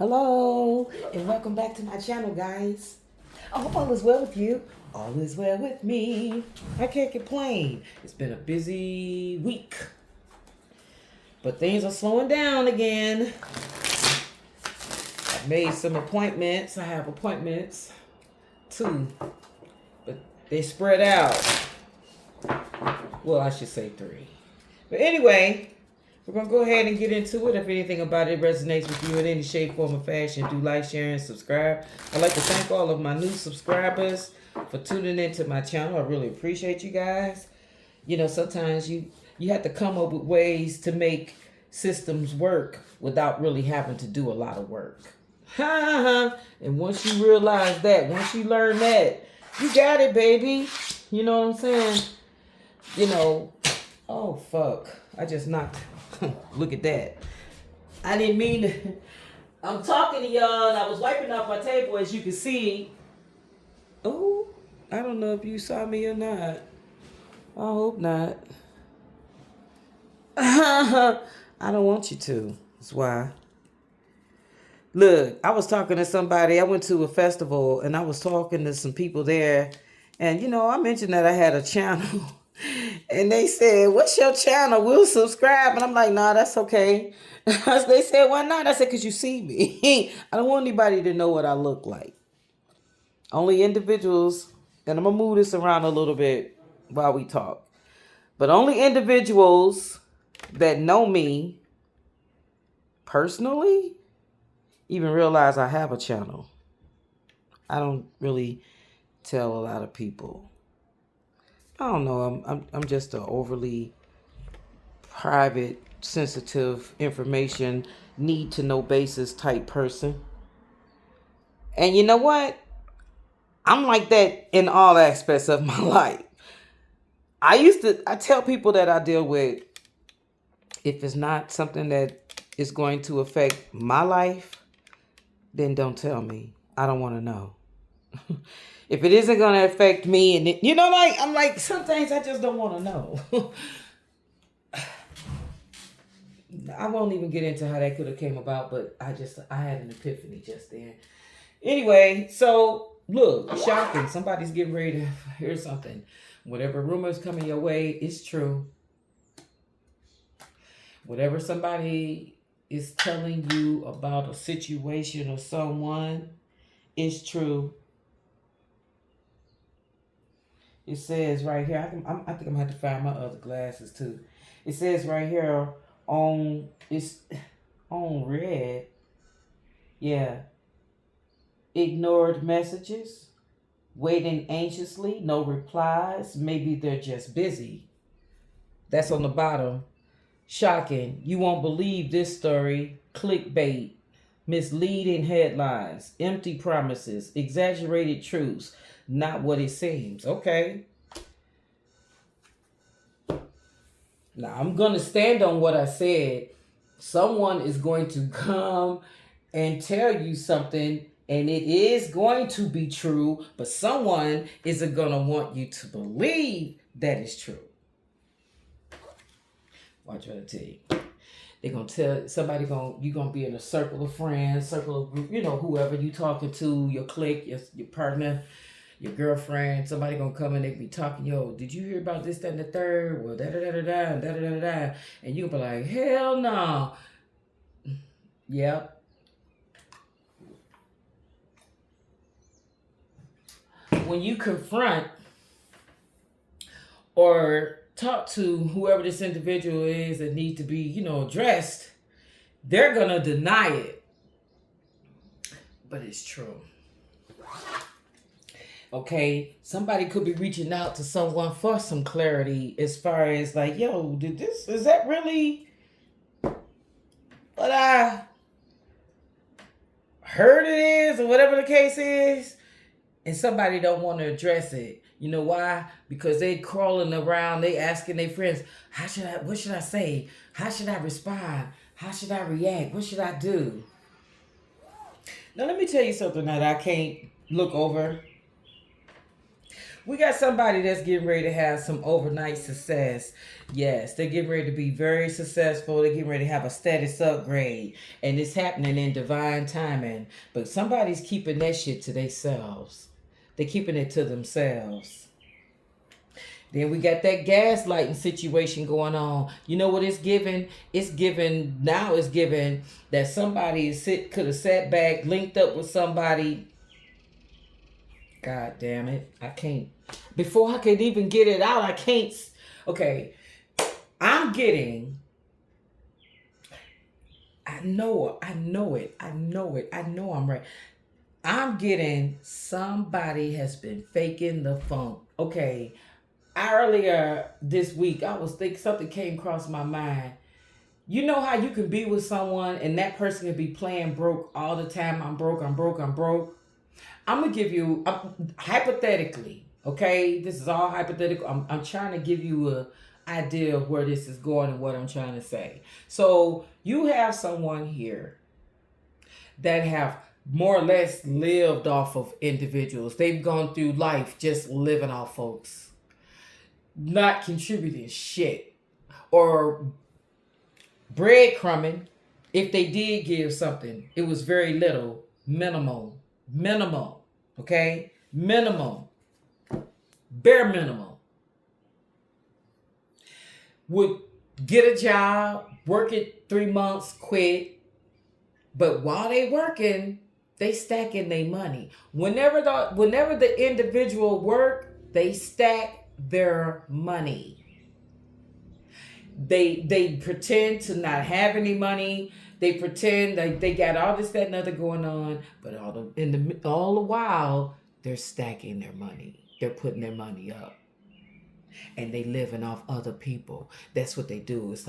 Hello, and welcome back to my channel, guys. I hope all is well with you. All is well with me. I can't complain. It's been a busy week, but things are slowing down again. I've made some appointments. I have appointments, too, but they spread out. Well, I should say 3. But anyway, we're going to go ahead and get into it. If anything about it resonates with you in any shape, form, or fashion, do like, share, and subscribe. I'd like to thank all of my new subscribers for tuning into my channel. I really appreciate you guys. You know, sometimes you have to come up with ways to make systems work without really having to do a lot of work. And once you realize that, once you learn that, you got it, baby. You know what I'm saying? You know, oh, fuck. I just knocked. Look at that. I didn't mean to. I'm talking to y'all and I was wiping off my table, as you can see. Oh, I don't know if you saw me or not. I hope not. I don't want you to. That's why. Look, I was talking to somebody. I went to a festival and I was talking to some people there. And, you know, I mentioned that I had a channel. And they said, "What's your channel? We'll subscribe." And I'm like, "Nah, that's okay." They said, "Why not?" I said, "Because you see me. I don't want anybody to know what I look like. Only individuals," and I'm going to move this around a little bit while we talk, but only individuals that know me personally even realize I have a channel. I don't really tell a lot of people. I don't know. I'm just an overly private, sensitive information, need to know basis type person. And you know what? I'm like that in all aspects of my life. I tell people that I deal with, if it's not something that is going to affect my life, then don't tell me. I don't want to know. If it isn't going to affect me, and it, you know, like, I'm like, some things I just don't want to know. I won't even get into how that could have came about, but I had an epiphany just then. Anyway, so look, shocking. Somebody's getting ready to hear something. Whatever rumors coming your way, it's true. Whatever somebody is telling you about a situation or someone, it's true. It says right here, I think I'm gonna have to find my other glasses too. It says right here it's on red. Yeah. Ignored messages, waiting anxiously, no replies. Maybe they're just busy. That's on the bottom. Shocking. You won't believe this story. Clickbait, misleading headlines, empty promises, exaggerated truths, not what it seems. Okay. Now, I'm going to stand on what I said. Someone is going to come and tell you something, and it is going to be true, but someone isn't going to want you to believe that it's true. Watch what I tell you. They're going to tell somebody, you're going to be in a circle of friends, circle of group, you know, whoever you talking to, your clique, your partner, your girlfriend, somebody gonna come and they be talking, "Yo, did you hear about this, that, and the third? Well, da da da da da da da da da," and you be like, "Hell no." Yep. When you confront or talk to whoever this individual is that needs to be, you know, addressed, they're gonna deny it, but it's true. Okay, somebody could be reaching out to someone for some clarity as far as like, "Yo, is that really what I heard it is," or whatever the case is, and somebody don't want to address it. You know why? Because they crawling around, they asking their friends, what should I say? How should I respond? How should I react? What should I do? Now let me tell you something that I can't look over. We got somebody that's getting ready to have some overnight success. Yes, they're getting ready to be very successful. They're getting ready to have a status upgrade. And it's happening in divine timing. But somebody's keeping that shit to themselves. They're keeping it to themselves. Then we got that gaslighting situation going on. You know what it's giving? It's giving now. It's giving that somebody could have sat back, linked up with somebody. God damn it! I can't. Before I could even get it out, I can't. Okay, I'm getting. I know it. I know it. I know I'm right. I'm getting somebody has been faking the funk. Okay, earlier this week, I was thinking something came across my mind. You know how you can be with someone and that person can be playing broke all the time. I'm broke, I'm broke, I'm broke. I'm going to give you, hypothetically, okay? This is all hypothetical. I'm trying to give you a idea of where this is going and what I'm trying to say. So you have someone here that have more or less lived off of individuals. They've gone through life just living off folks, not contributing shit or breadcrumbing. If they did give something, it was very little, minimal, okay? Minimum, bare minimum. Would get a job, work it 3 months, quit. But while they working, they stacking their money. Whenever the individual work, they stack their money. They pretend to not have any money. They pretend like they got all this, that, and other going on, but all the while they're stacking their money. They're putting their money up, and they living off other people. That's what they do. It's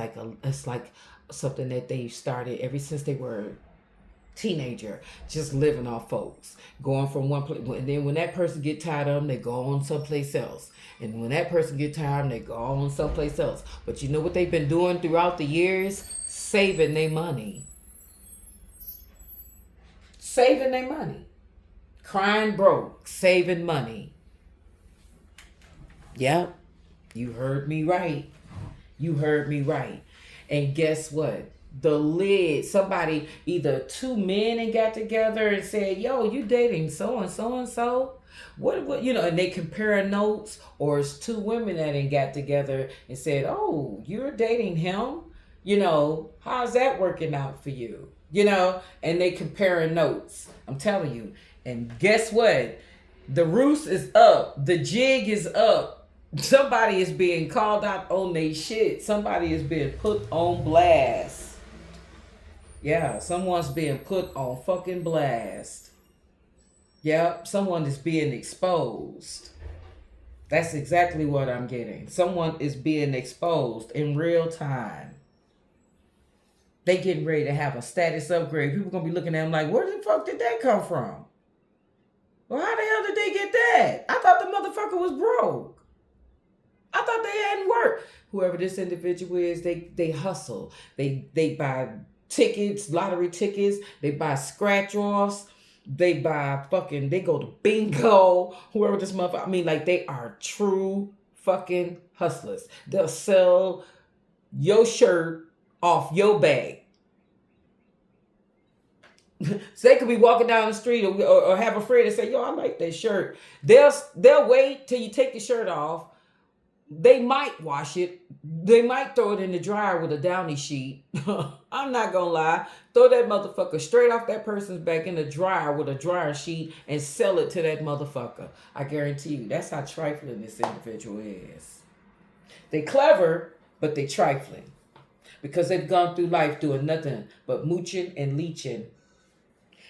like something that they started ever since they were teenager, just living off folks, going from one place, and then when that person get tired of them, they go on someplace else, and when that person get tired of them, they go on someplace else. But you know what they've been doing throughout the years? Saving their money, crying broke, saving money. Yep, you heard me right. And guess what? Somebody, either two men and got together and said, yo, you dating so and so and so? What, and they compare notes, or it's two women that ain't got together and said, oh, you're dating him? How's that working out for you? And they comparing notes. I'm telling you. And guess what? The roost is up. The jig is up. Somebody is being called out on their shit. Somebody is being put on blast. Yeah, someone's being put on fucking blast. Yep, someone is being exposed. That's exactly what I'm getting. Someone is being exposed in real time. They getting ready to have a status upgrade. People gonna be looking at them like, where the fuck did that come from? Well, how the hell did they get that? I thought the motherfucker was broke. I thought they hadn't worked. Whoever this individual is, they hustle. They buy tickets, lottery tickets. They buy scratch offs. They go to bingo. Whoever this motherfucker, they are true fucking hustlers. They'll sell your shirt off your bag. So they could be walking down the street or have a friend and say, yo, I like that shirt. They'll wait till you take the shirt off. They might wash it. They might throw it in the dryer with a Downy sheet. I'm not gonna lie. Throw that motherfucker straight off that person's back in the dryer with a dryer sheet and sell it to that motherfucker. I guarantee you, that's how trifling this individual is. They clever, but they trifling. Because they've gone through life doing nothing but mooching and leeching.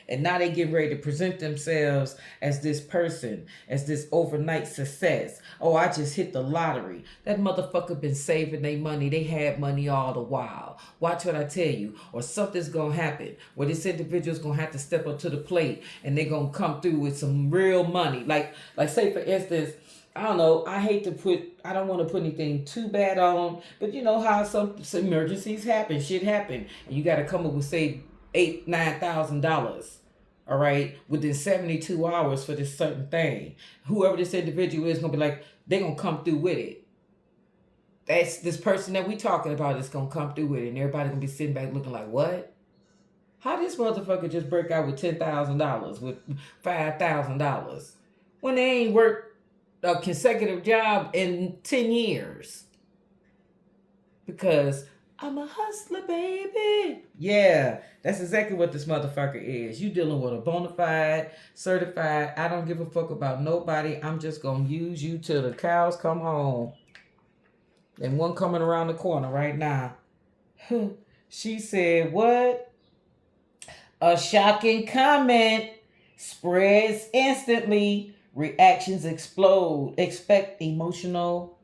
And now they get ready to present themselves as this person, as this overnight success. Oh, I just hit the lottery. That motherfucker been saving their money. They had money all the while. Watch what I tell you. Or something's going to happen where this individual's going to have to step up to the plate and they're going to come through with some real money. Like say, for instance, I don't know, I don't want to put anything too bad on, but you know how some emergencies happen, shit happen. And you got to come up with, say, $8,000, $9,000. all right, within 72 hours for this certain thing. Whoever this individual is going to be like, they're going to come through with it. That's this person that we talking about is going to come through with it. And everybody going to be sitting back looking like, what? How this motherfucker just break out with $10,000, with $5,000 when they ain't worked a consecutive job in 10 years? Because I'm a hustler, baby. Yeah, that's exactly what this motherfucker is. You dealing with a bona fide, certified, I don't give a fuck about nobody. I'm just going to use you till the cows come home. And one coming around the corner right now. She said, what? A shocking comment spreads instantly. Reactions explode. Expect emotional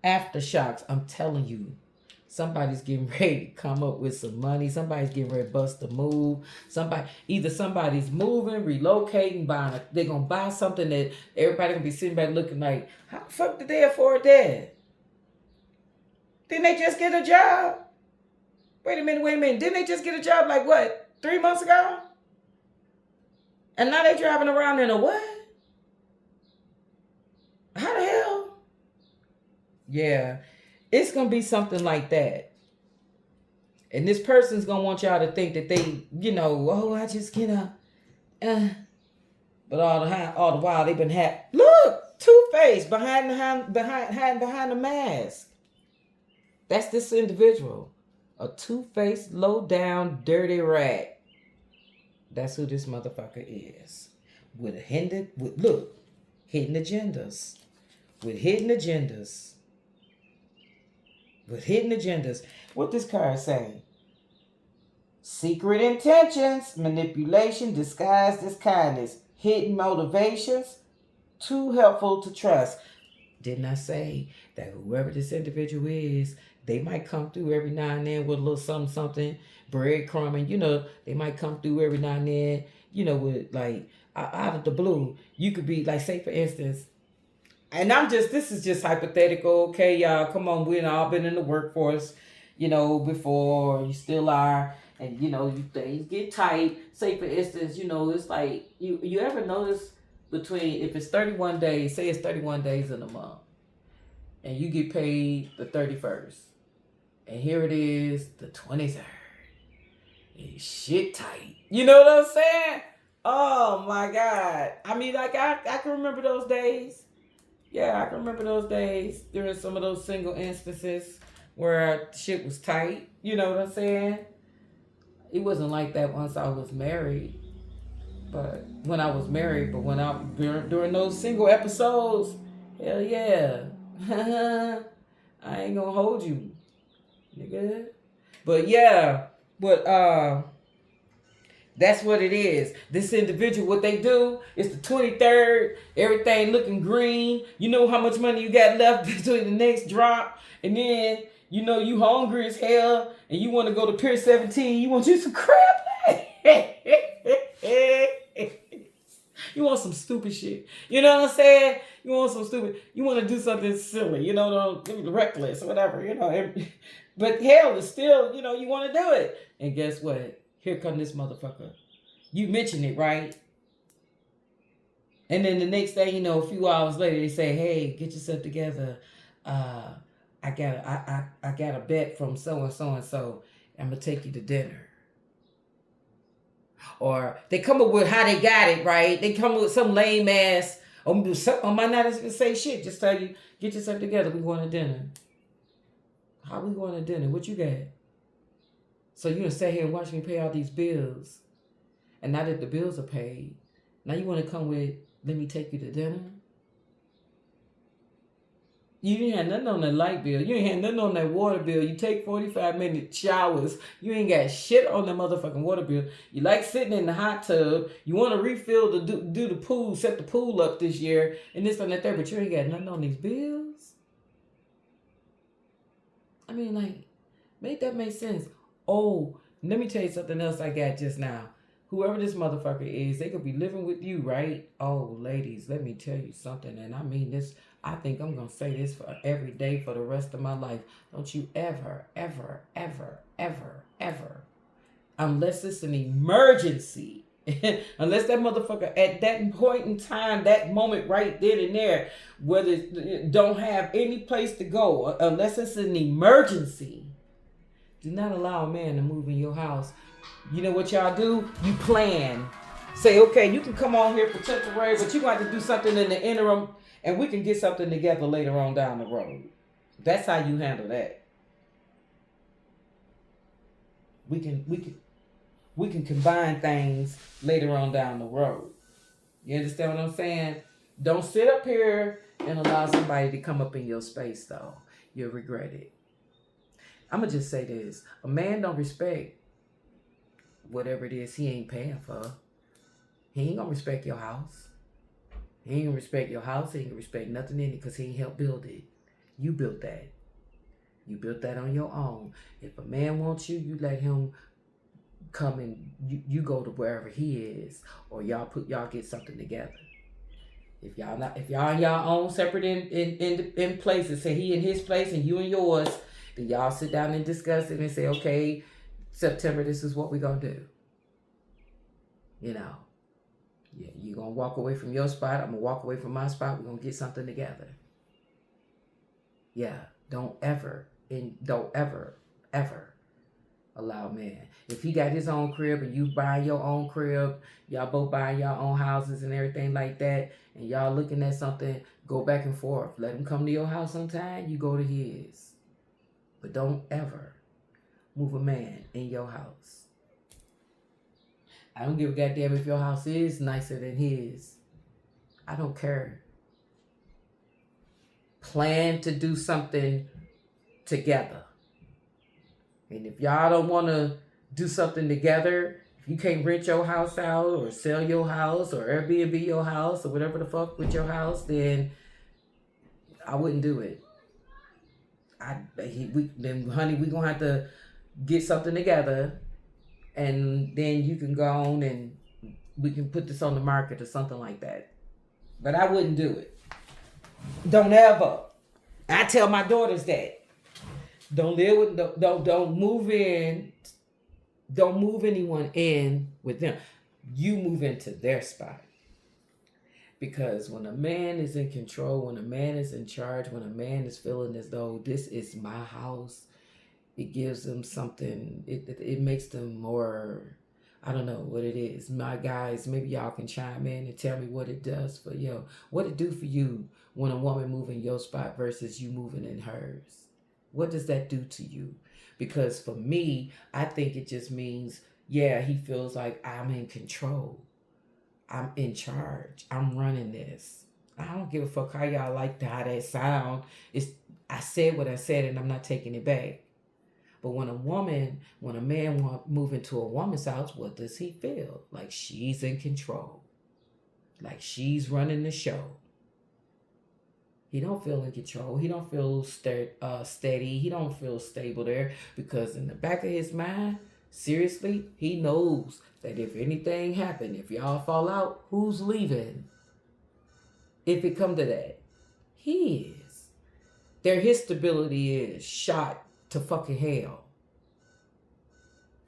aftershocks. I'm telling you, somebody's getting ready to come up with some money. Somebody's getting ready to bust a move. Somebody's moving, relocating, buying. They're gonna buy something that everybody gonna be sitting back looking like, how the fuck did they afford that? Didn't they just get a job? Wait a minute. Didn't they just get a job like what? 3 months ago? And now they're driving around in a what? How the hell? Yeah, it's going to be something like that. And this person's going to want y'all to think that they, I just, but all the while they've been look, Two-Face behind the mask. That's this individual. A two-faced, low-down, dirty rat. That's who this motherfucker is. Hidden agendas. With hidden agendas. What this card saying? Secret intentions, manipulation disguised as kindness, hidden motivations, too helpful to trust. Didn't I say that whoever this individual is, they might come through every now and then with a little something, breadcrumbing, they might come through every now and then, with like out of the blue. You could be like, say for instance, and this is just hypothetical, okay, y'all, come on, we've all been in the workforce, before, you still are, and, things get tight. Say for instance, it's like, you ever notice between, if it's 31 days, say it's 31 days in a month, and you get paid the 31st. And here it is, the 23rd. It's shit tight. You know what I'm saying? Oh my God. I mean, like, I can remember those days. Yeah, I can remember those days during some of those single instances where shit was tight. You know what I'm saying? It wasn't like that once I was married. But when I was married, during those single episodes, hell yeah. I ain't gonna hold you, nigga. But yeah, that's what it is. This individual, what they do is the 23rd, everything looking green. You know how much money you got left between the next drop, and then you hungry as hell, and you want to go to Pier 17. You want you some crab legs. You want some stupid shit. You know what I'm saying? You want some stupid. You want to do something silly. Reckless or whatever. But hell is still. You want to do it. And guess what? Here come this motherfucker. You mention it, right? And then the next day, a few hours later, they say, "Hey, get yourself together. I got a bet from so and so and so. I'm gonna take you to dinner." Or they come up with how they got it, right? They come up with some lame ass. I might not even say shit. Just tell you, get yourself together. We going to dinner. How we going to dinner? What you got? So you gonna sit here and watch me pay all these bills, and now that the bills are paid, now you want to come with, let me take you to dinner? You ain't had nothing on that light bill. You ain't had nothing on that water bill. You take 45-minute showers. You ain't got shit on that motherfucking water bill. You like sitting in the hot tub. You want to refill do the pool, set the pool up this year, and this and that there, but you ain't got nothing on these bills. I mean, like, make that make sense. Oh, let me tell you something else I got just now. Whoever this motherfucker is, they could be living with you, right? Oh, ladies, let me tell you something, and I mean this. I think I'm going to say this for every day for the rest of my life. Don't you ever, ever, ever, ever, ever, unless it's an emergency, Unless that motherfucker at that point in time, that moment right then and there, whether don't have any place to go, unless it's an emergency, do not allow a man to move in your house. You know what y'all do? You plan. Say, okay, you can come on here for temporary, but you're going to have to do something in the interim, and we can get something together later on down the road. That's how you handle that. We can combine things later on down the road. You understand what I'm saying? Don't sit up here and allow somebody to come up in your space, though. You'll regret it. I'm going to just say this. A man don't respect whatever it is he ain't paying for. He ain't going to respect your house. He ain't going to respect your house. He ain't going to respect nothing in it because he ain't helped build it. You built that. You built that on your own. If a man wants you, you let him come and you go to wherever he is, or y'all get something together. If y'all in y'all own separate in places, say he in his place and you in yours, then y'all sit down and discuss it and say, okay, September, this is what we're gonna do. You know, yeah, you gonna walk away from your spot. I'm gonna walk away from my spot. We're gonna get something together. Yeah, don't ever allow a man. If he got his own crib and you buy your own crib, y'all both buying your own houses and everything like that, and y'all looking at something, go back and forth. Let him come to your house sometime, you go to his. But don't ever move a man in your house. I don't give a goddamn if your house is nicer than his. I don't care. Plan to do something together. And if y'all don't want to do something together, if you can't rent your house out or sell your house or Airbnb your house or whatever the fuck with your house, then I wouldn't do it. Then honey, we gonna have to get something together, and then you can go on and we can put this on the market or something like that. But I wouldn't do it. Don't ever. I tell my daughters that. Don't live with, don't move in. Don't move anyone in with them. You move into their spot. Because when a man is in control, when a man is in charge, when a man is feeling as though this is my house, it gives them something. It makes them more, I don't know what it is. My guys, maybe y'all can chime in and tell me what it does for you. What it do for you when a woman moving your spot versus you moving in hers. What does that do to you? Because for me, I think it just means, yeah, he feels like I'm in control. I'm in charge. I'm running this. I don't give a fuck how y'all like how that sound. I said what I said and I'm not taking it back. But when a man want move into a woman's house, what does he feel? Like she's in control. Like she's running the show. He don't feel in control. He don't feel steady. He don't feel stable there because in the back of his mind, seriously, he knows that if anything happened, if y'all fall out, who's leaving? If it come to that, he is. His stability is shot to fucking hell.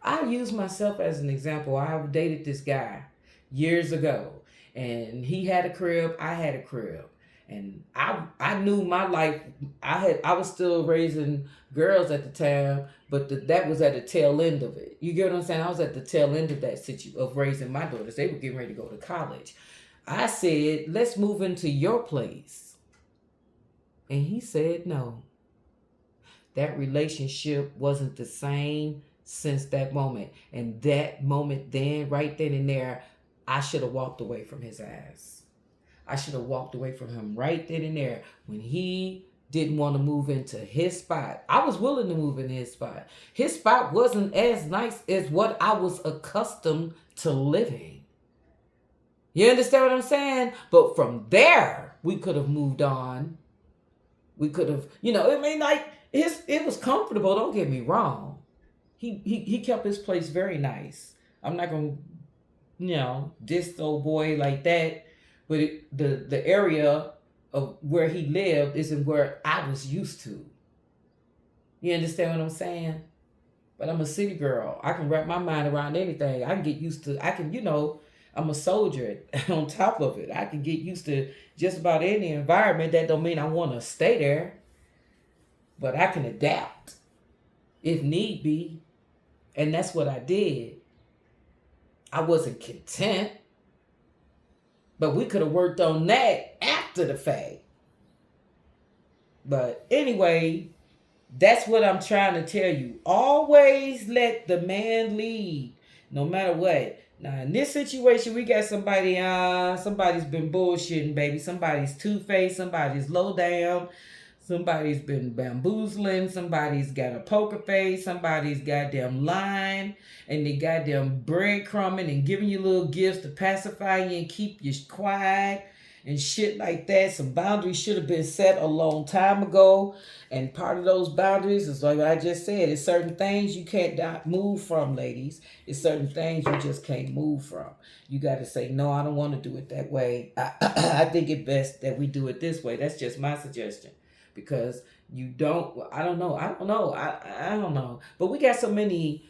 I use myself as an example. I dated this guy years ago, and he had a crib. I had a crib. And I knew my life. I was still raising girls at the time, but that was at the tail end of it. You get what I'm saying? I was at the tail end of that situation of raising my daughters. They were getting ready to go to college. I said, let's move into your place. And he said no. That relationship wasn't the same since that moment. And that moment then, right then and there, I should have walked away from his ass. I should have walked away from him right then and there when he didn't want to move into his spot. I was willing to move into his spot. His spot wasn't as nice as what I was accustomed to living. You understand what I'm saying? But from there, we could have moved on. We could have, it was comfortable. Don't get me wrong. He kept his place very nice. I'm not going to, diss the old boy like that. But the area of where he lived isn't where I was used to. You understand what I'm saying? But I'm a city girl. I can wrap my mind around anything. I can get used to, I'm a soldier on top of it. I can get used to just about any environment. That don't mean I want to stay there. But I can adapt if need be. And that's what I did. I wasn't content. But we could have worked on that after the fact. But anyway, that's what I'm trying to tell you. Always let the man lead, no matter what. Now, in this situation, we got somebody's been bullshitting, baby. Somebody's two-faced, somebody's low down, somebody's been bamboozling, somebody's got a poker face, somebody's goddamn lying, and they goddamn breadcrumbing and giving you little gifts to pacify you and keep you quiet and shit like that. Some boundaries should have been set a long time ago. And part of those boundaries is like I just said, it's certain things you can't move from, ladies. It's certain things you just can't move from. You got to say, no, I don't want to do it that way. I think it best that we do it this way. That's just my suggestion. Because I don't know. But we got so many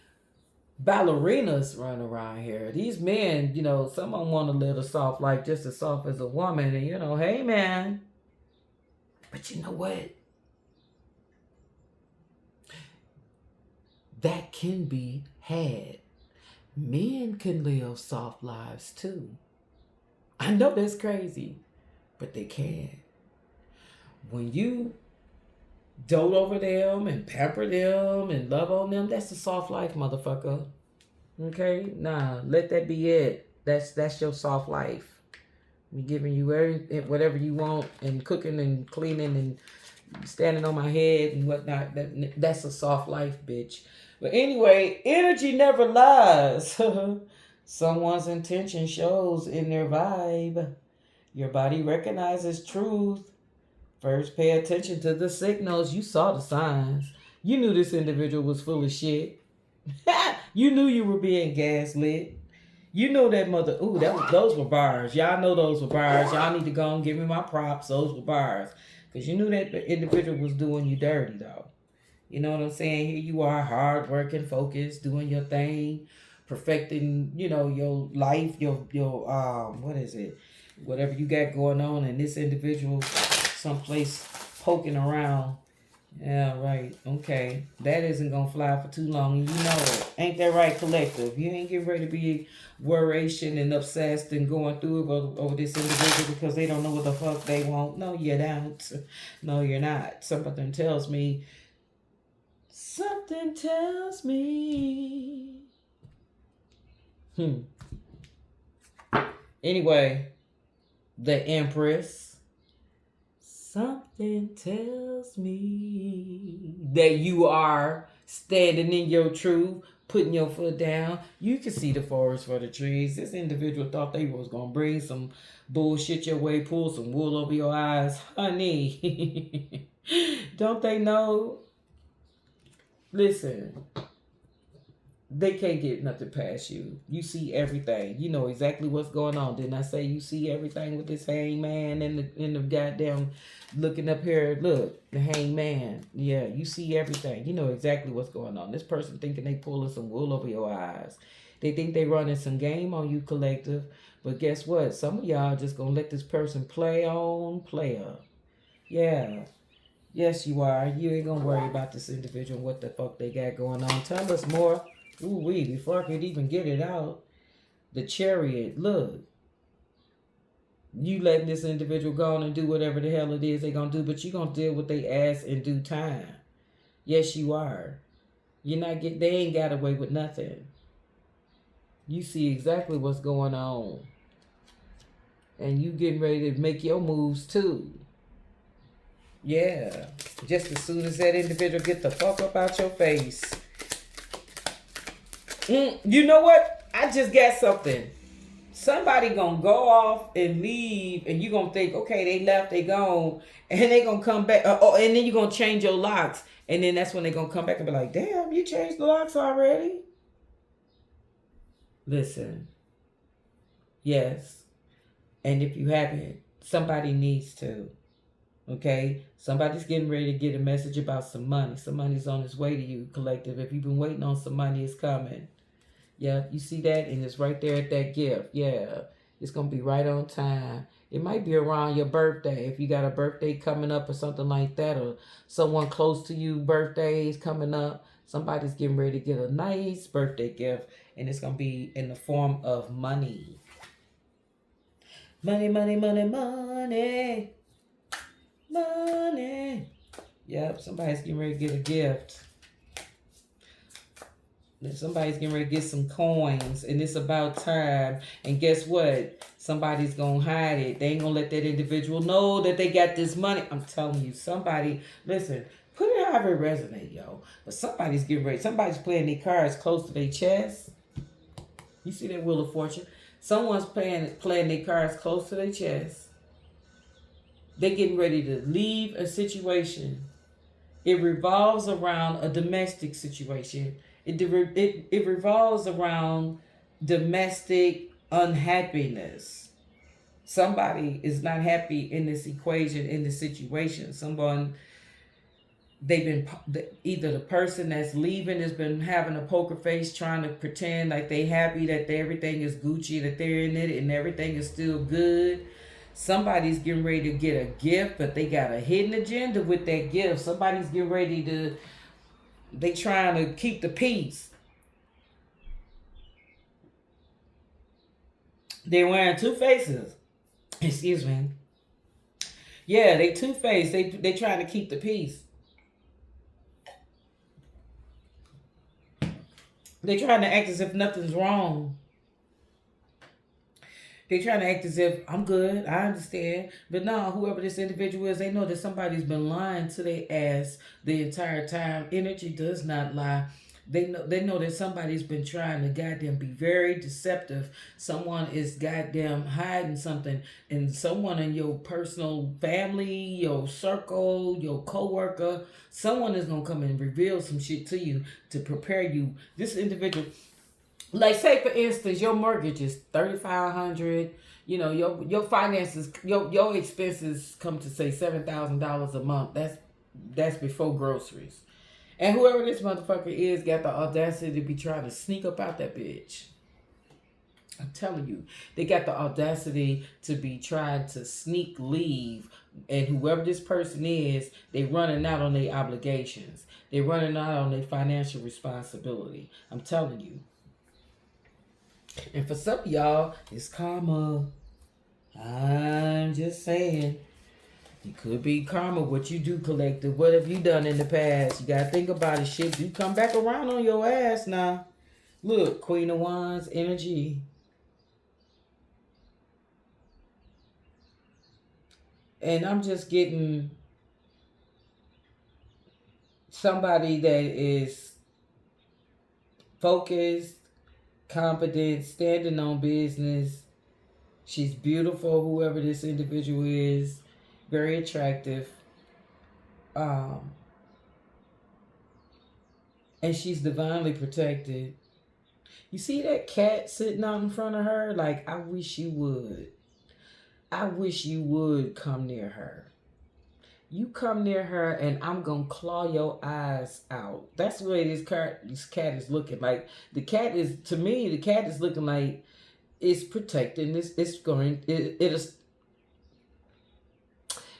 ballerinas running around here. These men, some of them want a little soft, like just as soft as a woman. And, hey, man. But you know what? That can be had. Men can live soft lives too. I know that's crazy, but they can. When you dote over them and pamper them and love on them, that's a soft life, motherfucker. Okay? Nah, let that be it. That's your soft life. Me giving you whatever you want and cooking and cleaning and standing on my head and whatnot. That's a soft life, bitch. But anyway, energy never lies. Someone's intention shows in their vibe. Your body recognizes truth. First, pay attention to the signals. You saw the signs. You knew this individual was full of shit. You knew you were being gaslit. You know that mother. Ooh, those were bars. Y'all know those were bars. Y'all need to go and give me my props. Those were bars. Because you knew that the individual was doing you dirty, though. You know what I'm saying? Here you are, hard working, focused, doing your thing, perfecting, your life, your what is it? Whatever you got going on, and this individual someplace poking around. Yeah, right. Okay. That isn't gonna fly for too long, and you know it. Ain't that right, collective? You ain't getting ready to be worried and obsessed and going through it over this individual because they don't know what the fuck they want. No, you don't. No, you're not. Something tells me. Anyway, the Empress. Something tells me that you are standing in your truth, putting your foot down. You can see the forest for the trees. This individual thought they was going to bring some bullshit your way, pull some wool over your eyes. Honey, don't they know? Listen, they can't get nothing past you. You see everything. You know exactly what's going on. Didn't I say you see everything with this hangman in the goddamn looking up here? Look, the hangman. Yeah, you see everything. You know exactly what's going on. This person thinking they pulling some wool over your eyes. They think they running some game on you, collective. But guess what? Some of y'all just gonna let this person play on player. Yeah. Yes, you are. You ain't gonna worry about this individual, what the fuck they got going on. Tell us more. Ooh-wee, before I could even get it out. The Chariot, look. You letting this individual go on and do whatever the hell it is they gonna do, but you gonna deal with their ass in due time. Yes, you are. They ain't got away with nothing. You see exactly what's going on. And you getting ready to make your moves too. Yeah, just as soon as that individual get the fuck up out your face. You know what? I just got something. Somebody gonna go off and leave, and you gonna think, okay, they left, they gone, and they gonna come back. And then you gonna change your locks, and then that's when they gonna come back and be like, damn, you changed the locks already? Listen. Yes. And if you haven't, somebody needs to. Okay, somebody's getting ready to get a message about some money. Some money's on its way to you, collective. If you've been waiting on some money, it's coming. Yeah, you see that, and it's right there at that gift. Yeah, it's gonna be right on time. It might be around your birthday if you got a birthday coming up or something like that, or someone close to you birthday is coming up. Somebody's getting ready to get a nice birthday gift, and it's gonna be in the form of money. Money, money, money, money, money. Yep, somebody's getting ready to get a gift. Somebody's getting ready to get some coins, and it's about time. And guess what? Somebody's gonna hide it. They ain't gonna let that individual know that they got this money. I'm telling you, somebody, listen, put it however it resonate, yo. But somebody's getting ready. Somebody's playing their cards close to their chest. You see that Wheel of Fortune? Someone's playing their cards close to their chest. They're getting ready to leave a situation. It revolves around a domestic situation. It revolves around domestic unhappiness. Somebody is not happy in this equation, in this situation. Either the person that's leaving has been having a poker face, trying to pretend like they happy, that everything is Gucci, that they're in it and everything is still good. Somebody's getting ready to get a gift, but they got a hidden agenda with that gift. Somebody's getting ready to, they trying to keep the peace. They're wearing two faces. Excuse me. Yeah, they two-faced. They trying to keep the peace. They trying to act as if nothing's wrong. They trying to act as if I'm good, I understand. But no, whoever this individual is, they know that somebody's been lying to their ass the entire time. Energy does not lie. They know that somebody's been trying to goddamn be very deceptive. Someone is goddamn hiding something, and someone in your personal family, your circle, your coworker, someone is gonna come and reveal some shit to you to prepare you. This individual, like, say for instance, your mortgage is $3,500. You know, your finances, your expenses come to say $7,000 a month. That's before groceries. And whoever this motherfucker is got the audacity to be trying to sneak up out that bitch. I'm telling you, they got the audacity to be trying to sneak leave. And whoever this person is, they running out on their obligations. They running out on their financial responsibility. I'm telling you. And for some of y'all, it's karma. I'm just saying. It could be karma, what you do, collective. What have you done in the past? You gotta think about it. Shit, you come back around on your ass now. Look, Queen of Wands energy. And I'm just getting somebody that is focused, competent, standing on business. She's beautiful, whoever this individual is. Very attractive. And she's divinely protected. You see that cat sitting out in front of her? Like, I wish you would. I wish you would come near her. You come near her and I'm going to claw your eyes out. That's the way this cat is looking. Like, the cat is, to me, the cat is looking like it's protecting.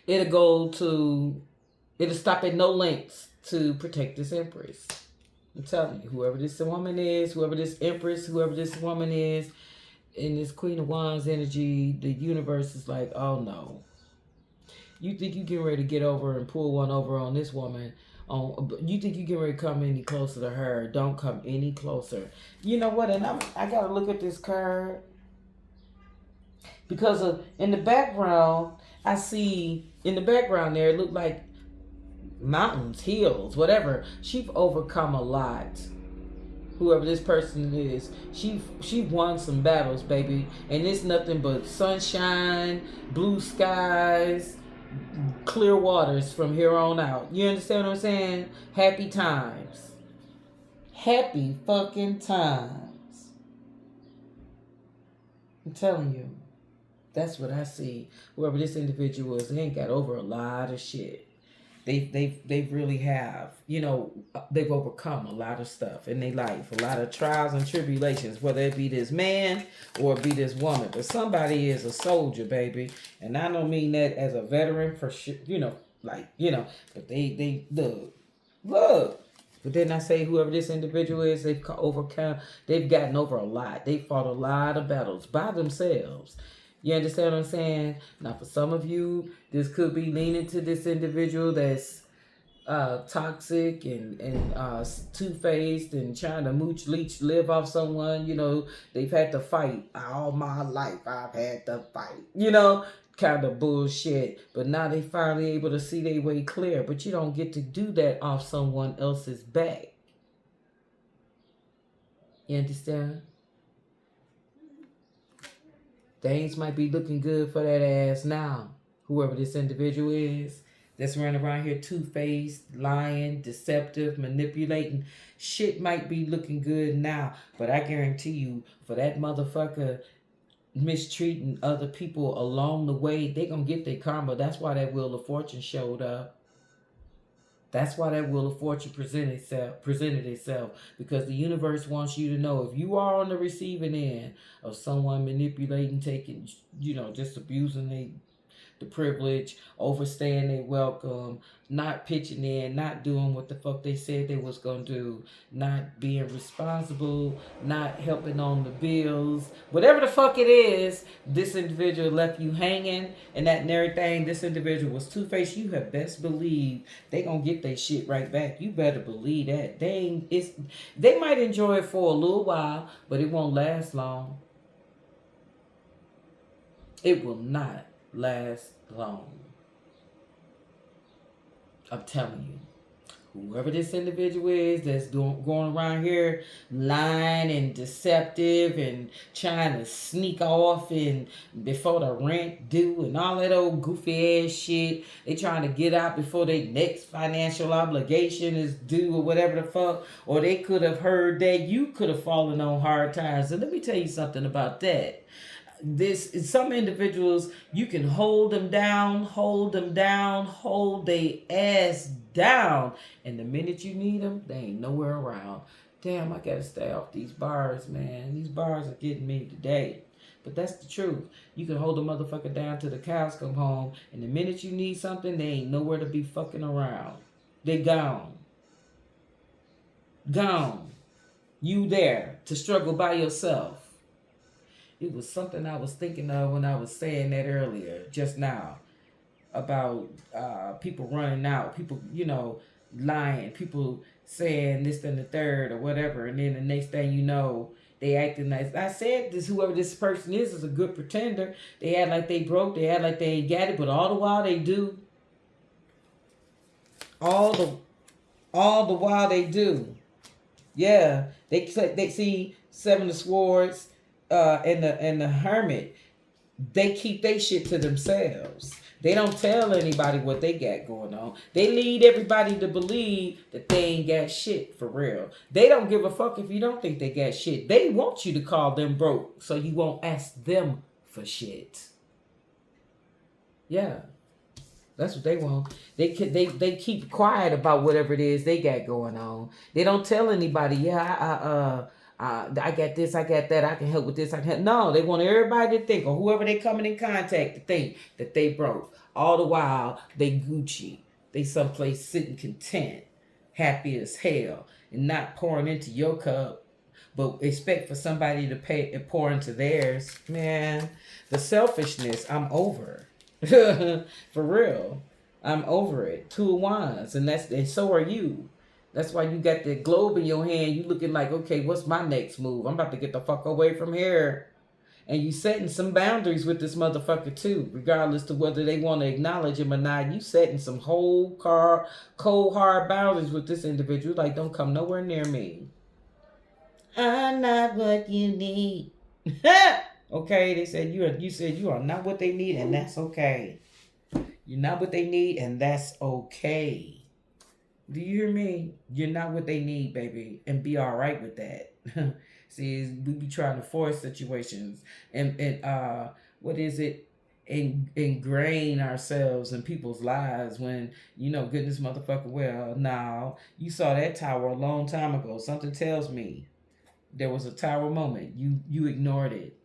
It'll stop at no lengths to protect this empress. I'm telling you, whoever this woman is, whoever this empress, whoever this woman is, in this Queen of Wands energy, the universe is like, oh no. You think you get ready to get over and pull one over on this woman? You think you get ready to come any closer to her? Don't come any closer. You know what? And I gotta look at this card because in the background, I see in the background there, it looked like mountains, hills, whatever. She's overcome a lot. Whoever this person is, she won some battles, baby, and it's nothing but sunshine, blue skies, clear waters from here on out. You understand what I'm saying? Happy times. Happy fucking times. I'm telling you. That's what I see. Whoever this individual is, they ain't got over a lot of shit. They really have. You know, they've overcome a lot of stuff in their life, a lot of trials and tribulations, whether it be this man or it be this woman. But somebody is a soldier, baby, and I don't mean that as a veteran for sure. You know, like but they look. But then I say whoever this individual is, they've overcome. They've gotten over a lot. They fought a lot of battles by themselves. You understand what I'm saying? Now, for some of you, this could be leaning to this individual that's toxic and two-faced and trying to mooch, leech, live off someone. You know, they've had to fight all my life. I've had to fight. You know, kind of bullshit. But now they finally able to see their way clear. But you don't get to do that off someone else's back. You understand? Things might be looking good for that ass now. Whoever this individual is that's running around here two-faced, lying, deceptive, manipulating. Shit might be looking good now. But I guarantee you, for that motherfucker mistreating other people along the way, they gonna get their karma. That's why that Wheel of Fortune showed up. That's why that Wheel of Fortune presented itself, because the universe wants you to know if you are on the receiving end of someone manipulating, taking, just abusing the privilege, overstaying their welcome, not pitching in, not doing what the fuck they said they was gonna do, not being responsible, not helping on the bills, whatever the fuck it is, this individual left you hanging and that and everything. This individual was two-faced. You have best believe they gonna get their shit right back. You better believe that. They might enjoy it for a little while, but it won't last long. It will not last long. I'm telling you, whoever this individual is that's going around here lying and deceptive and trying to sneak off and before the rent due and all that old goofy ass shit, they trying to get out before their next financial obligation is due or whatever the fuck, or they could have heard that you could have fallen on hard times. And let me tell you something about that. Some individuals, you can hold them down, hold their ass down, and the minute you need them, they ain't nowhere around. Damn, I gotta stay off these bars, man. These bars are getting me today. But that's the truth. You can hold a motherfucker down till the cows come home, and the minute you need something, they ain't nowhere to be fucking around. They gone. Gone. You there to struggle by yourself. It was something I was thinking of when I was saying that earlier, just now, about people running out, people, lying, people saying this and the third or whatever, and then the next thing you know, they acting nice. I said this, whoever this person is a good pretender. They act like they broke, they act like they ain't got it, but all the while they do. All the while they do. Yeah, they see Seven of Swords. And the Hermit, they keep their shit to themselves. They don't tell anybody what they got going on. They lead everybody to believe that they ain't got shit for real. They don't give a fuck if you don't think they got shit. They want you to call them broke so you won't ask them for shit. Yeah. That's what they want. They keep quiet about whatever it is they got going on. They don't tell anybody, I got this, I got that, I can help with this, I can help. No, they want everybody to think, or whoever they coming in contact to think that they broke. All the while, they Gucci. They someplace sitting content, happy as hell, and not pouring into your cup, but expect for somebody to pay and pour into theirs. Man, the selfishness, I'm over. For real. I'm over it. Two of Wands, and so are you. That's why you got the globe in your hand. You looking like, okay, what's my next move? I'm about to get the fuck away from here. And you setting some boundaries with this motherfucker too, regardless to whether they want to acknowledge him or not. You setting some cold hard boundaries with this individual. Like, don't come nowhere near me. I'm not what you need. Okay, they said you said you are not what they need, and that's okay. You're not what they need, and that's okay. Do you hear me? You're not what they need, baby, and be all right with that. See, we be trying to force situations, and what is it, ingrain ourselves in people's lives when, goodness motherfucker, well, now you saw that tower a long time ago. Something tells me there was a tower moment. You ignored it.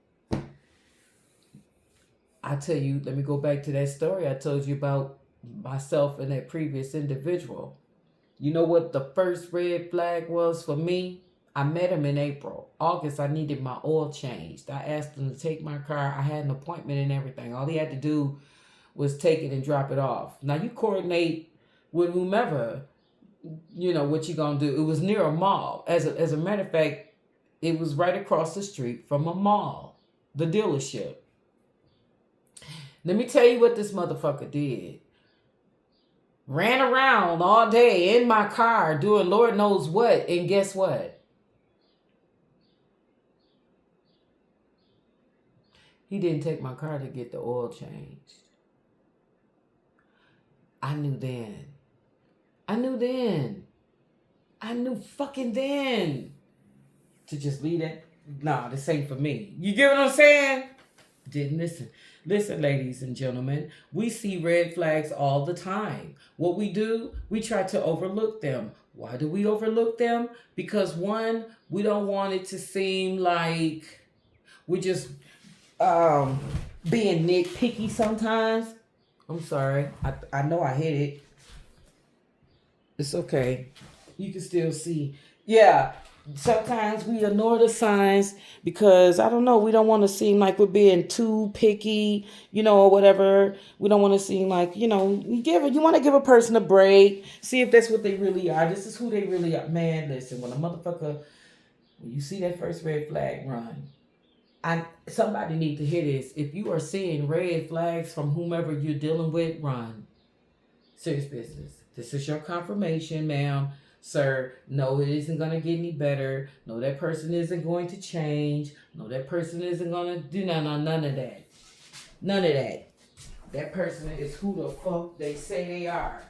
I tell you, let me go back to that story I told you about myself and that previous individual. You know what the first red flag was for me? I met him in April. August, I needed my oil changed. I asked him to take my car. I had an appointment and everything. All he had to do was take it and drop it off. Now, you coordinate with whomever, what you going to do. It was near a mall. As a matter of fact, it was right across the street from a mall, the dealership. Let me tell you what this motherfucker did. Ran around all day in my car doing Lord knows what. And guess what? He didn't take my car to get the oil changed. I knew then. I knew fucking then. To just leave that. Nah, this ain't for me. You get what I'm saying? Didn't listen. Listen, ladies and gentlemen, we see red flags all the time. What we do, we try to overlook them. Why do we overlook them? Because one, we don't want it to seem like we're just being nitpicky sometimes. I'm sorry. I know I hit it. It's okay. You can still see. Yeah. Sometimes we ignore the signs because, I don't know, we don't want to seem like we're being too picky, or whatever. We don't want to seem like, you want to give a person a break. See if that's what they really are. This is who they really are. Man, listen, when you see that first red flag, run. Somebody need to hear this. If you are seeing red flags from whomever you're dealing with, run. Serious business. This is your confirmation, ma'am. Sir, no, it isn't going to get any better. No, that person isn't going to change. No, that person isn't going to do none of that. None of that. That person is who the fuck they say they are.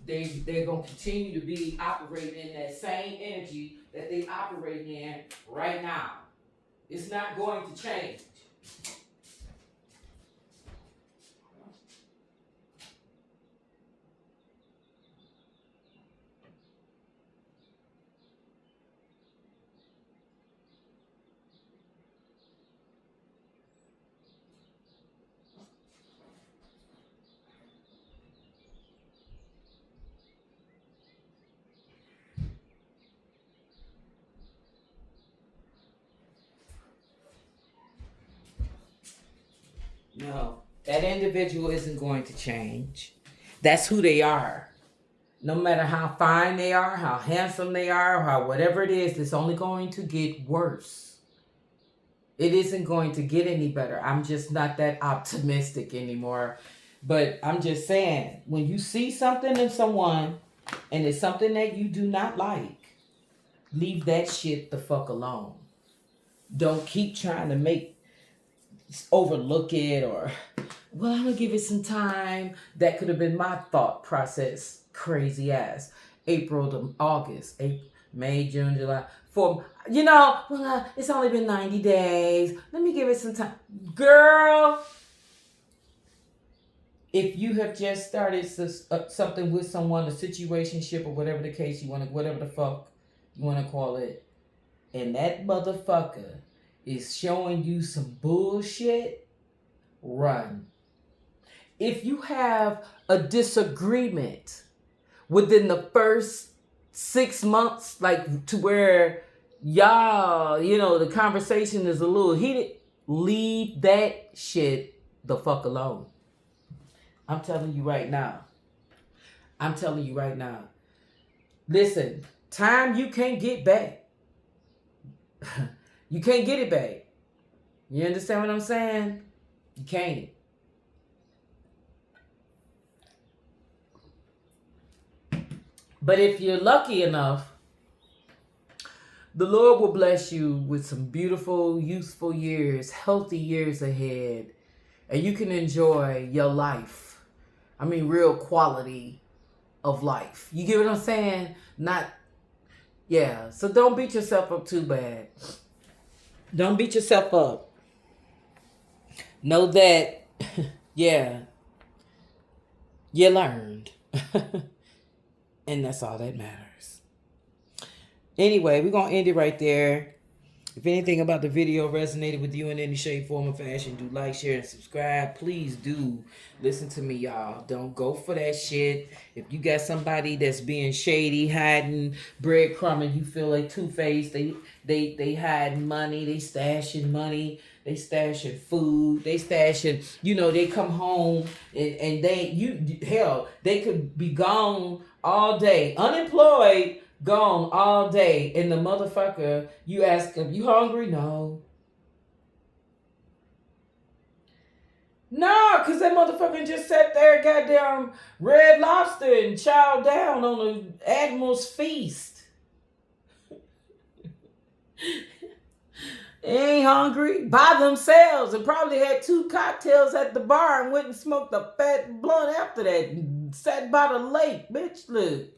They're going to continue to be operating in that same energy that they operate in right now. It's not going to change. No, that individual isn't going to change. That's who they are. No matter how fine they are, how handsome they are, how whatever it is, it's only going to get worse. It isn't going to get any better. I'm just not that optimistic anymore. But I'm just saying, when you see something in someone and it's something that you do not like, leave that shit the fuck alone. Don't keep trying to overlook it or, well, I'm gonna give it some time. That could have been my thought process. Crazy ass. April to August, May, June, July. It's only been 90 days. Let me give it some time. Girl, if you have just started something with someone, a situationship or whatever the case whatever the fuck you want to call it, and that motherfucker is showing you some bullshit, run. If you have a disagreement within the first 6 months, like to where y'all, the conversation is a little heated, leave that shit the fuck alone. I'm telling you right now. Listen, time you can't get back. You can't get it back. You understand what I'm saying? You can't. But if you're lucky enough, the Lord will bless you with some beautiful, useful years, healthy years ahead, and you can enjoy your life. I mean, real quality of life. You get what I'm saying? So don't beat yourself up too bad. Don't beat yourself up. Know that, yeah, you learned. And that's all that matters. Anyway, we're going to end it right there. If anything about the video resonated with you in any shape, form, or fashion, do like, share, and subscribe. Please do listen to me, y'all. Don't go for that shit. If you got somebody that's being shady, hiding breadcrumbing, you feel like Two-Faced, they hiding money, they stashing money, they stashing food, they stashing, they come home and they could be gone all day, unemployed, gone all day, and the motherfucker, you ask him, you hungry? No. No, because that motherfucker just sat there, goddamn Red Lobster, and chowed down on the Admiral's Feast. Ain't hungry by themselves, and probably had 2 cocktails at the bar and went and smoked a fat blunt after that and sat by the lake. Bitch, look.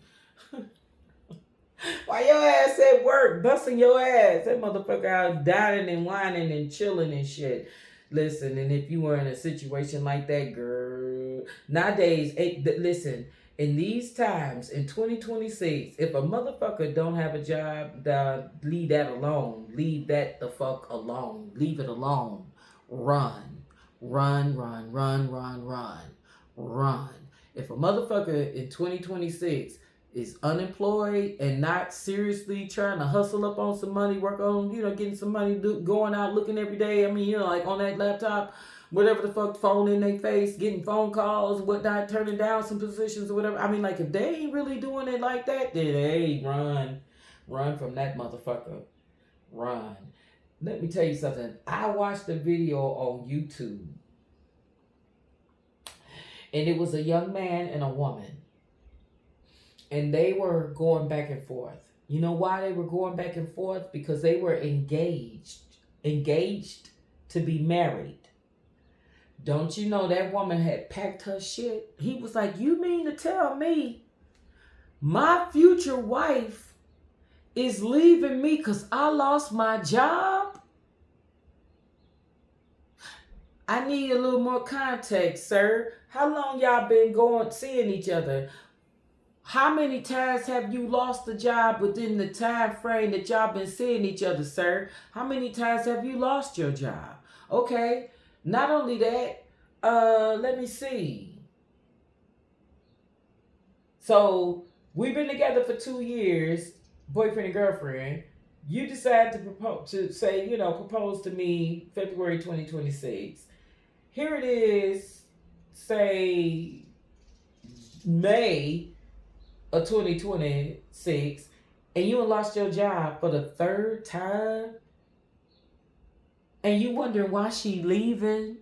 While your ass at work, busting your ass, that motherfucker out dining and whining and chilling and shit. Listen, and if you were in a situation like that, girl, nowadays, listen, in these times, in 2026, if a motherfucker don't have a job, leave that alone. Leave that the fuck alone. Leave it alone. Run. Run, run, run, run, run. Run. If a motherfucker in 2026 is unemployed and not seriously trying to hustle up on some money, work on, getting some money, going out looking every day. I mean, like on that laptop, whatever the fuck, phone in their face, getting phone calls, whatnot, turning down some positions or whatever. I mean, like, if they ain't really doing it like that, then hey, run. Run from that motherfucker. Run. Let me tell you something. I watched a video on YouTube, and it was a young man and a woman. And they were going back and forth. You know why they were going back and forth? Because they were engaged to be married. Don't you know that woman had packed her shit? He was like, you mean to tell me my future wife is leaving me because I lost my job? I need a little more context, sir. How long y'all been seeing each other? How many times have you lost a job within the time frame that y'all been seeing each other, sir? How many times have you lost your job? Okay, not only that, let me see. So, we've been together for 2 years, boyfriend and girlfriend. You decide to propose to me February 2026. Here it is, say, May of 2026, and you lost your job for the 3rd time, and you wondering why she leaving.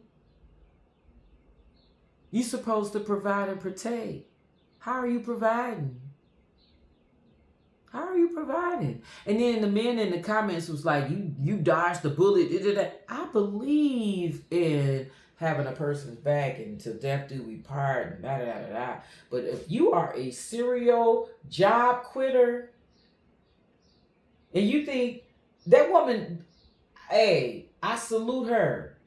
You supposed to provide and protect. How are you providing? How are you providing? And then the men in the comments was like, you dodged the bullet. I believe in having a person's back and till death do we part and da da da da. But if you are a serial job quitter and you think that woman, hey, I salute her.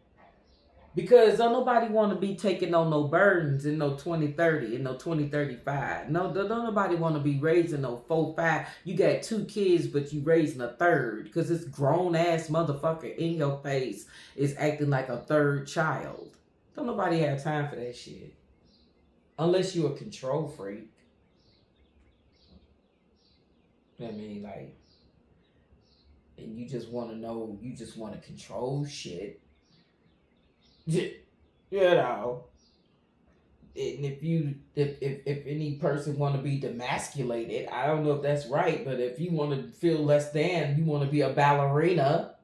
Because don't nobody want to be taking on no burdens in no 2030, in no 2035. No, don't nobody want to be raising no 4, 5. You got 2 kids, but you raising a 3rd. Because this grown-ass motherfucker in your face is acting like a 3rd child. Don't nobody have time for that shit. Unless you a control freak. I mean, like, and you just want to know, you just want to control shit. You know, and if any person want to be demasculated, I don't know if that's right, but if you want to feel less than, you want to be a ballerina,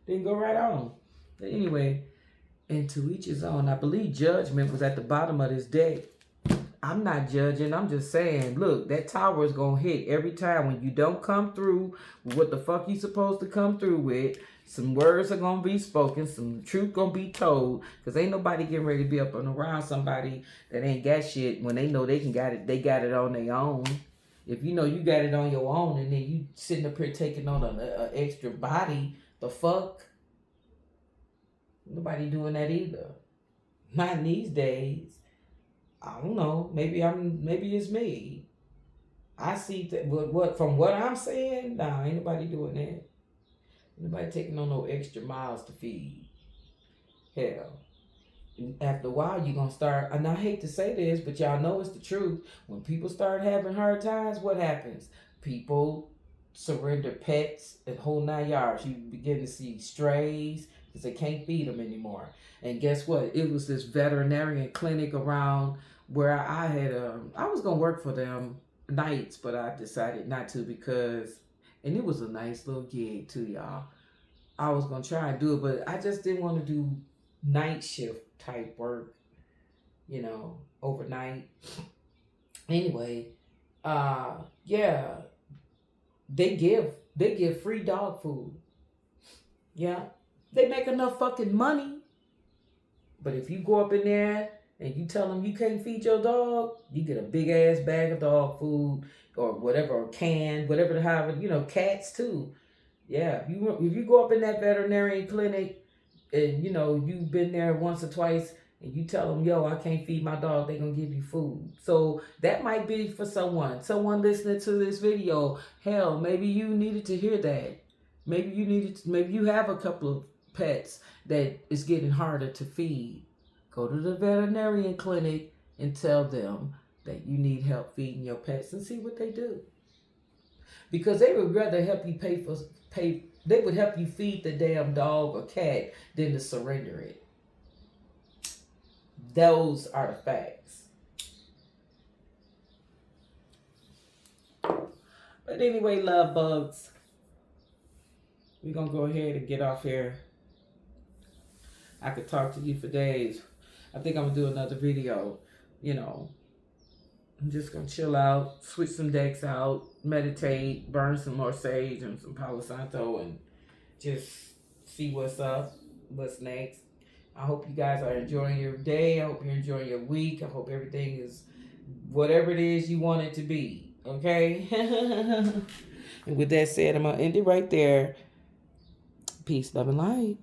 then go right on. But anyway, and to each his own. I believe judgment was at the bottom of this deck. I'm not judging. I'm just saying, look, that tower is going to hit every time when you don't come through with what the fuck you supposed to come through with. Some words are going to be spoken. Some truth going to be told. Because ain't nobody getting ready to be up and around somebody that ain't got shit when they know they got it on their own. If you know you got it on your own and then you sitting up here taking on an extra body, the fuck? Nobody doing that either. Not in these days. I don't know. Maybe it's me. I see that, but what from what I'm saying, nah, ain't nobody doing that. Nobody taking on no extra miles to feed. Hell, after a while, you're gonna start. And I hate to say this, but y'all know it's the truth. When people start having hard times, what happens? People surrender pets and whole 9 yards. You begin to see strays because they can't feed them anymore. And guess what? It was this veterinarian clinic around where I had. I was gonna work for them nights, but I decided not to because, and it was a nice little gig too, y'all. I was gonna try and do it, but I just didn't want to do night shift type work, overnight. Anyway, yeah, they give free dog food. Yeah, they make enough fucking money. But if you go up in there and you tell them you can't feed your dog, you get a big ass bag of dog food or whatever, or can, whatever the however, cats too. Yeah, if you go up in that veterinarian clinic and you've been there once or twice and you tell them, yo, I can't feed my dog, they're gonna give you food. So that might be for someone listening to this video. Hell, maybe you needed to hear that. Maybe you have a couple of pets that is getting harder to feed. Go to the veterinarian clinic and tell them that you need help feeding your pets and see what they do. Because they would rather help you they would help you feed the damn dog or cat than to surrender it. Those are the facts. But anyway, love bugs, we're going to go ahead and get off here. I could talk to you for days. I think I'm going to do another video. I'm just going to chill out, switch some decks out, meditate, burn some more sage and some Palo Santo, and just see what's up, what's next. I hope you guys are enjoying your day. I hope you're enjoying your week. I hope everything is whatever it is you want it to be. Okay? And with that said, I'm going to end it right there. Peace, love, and light.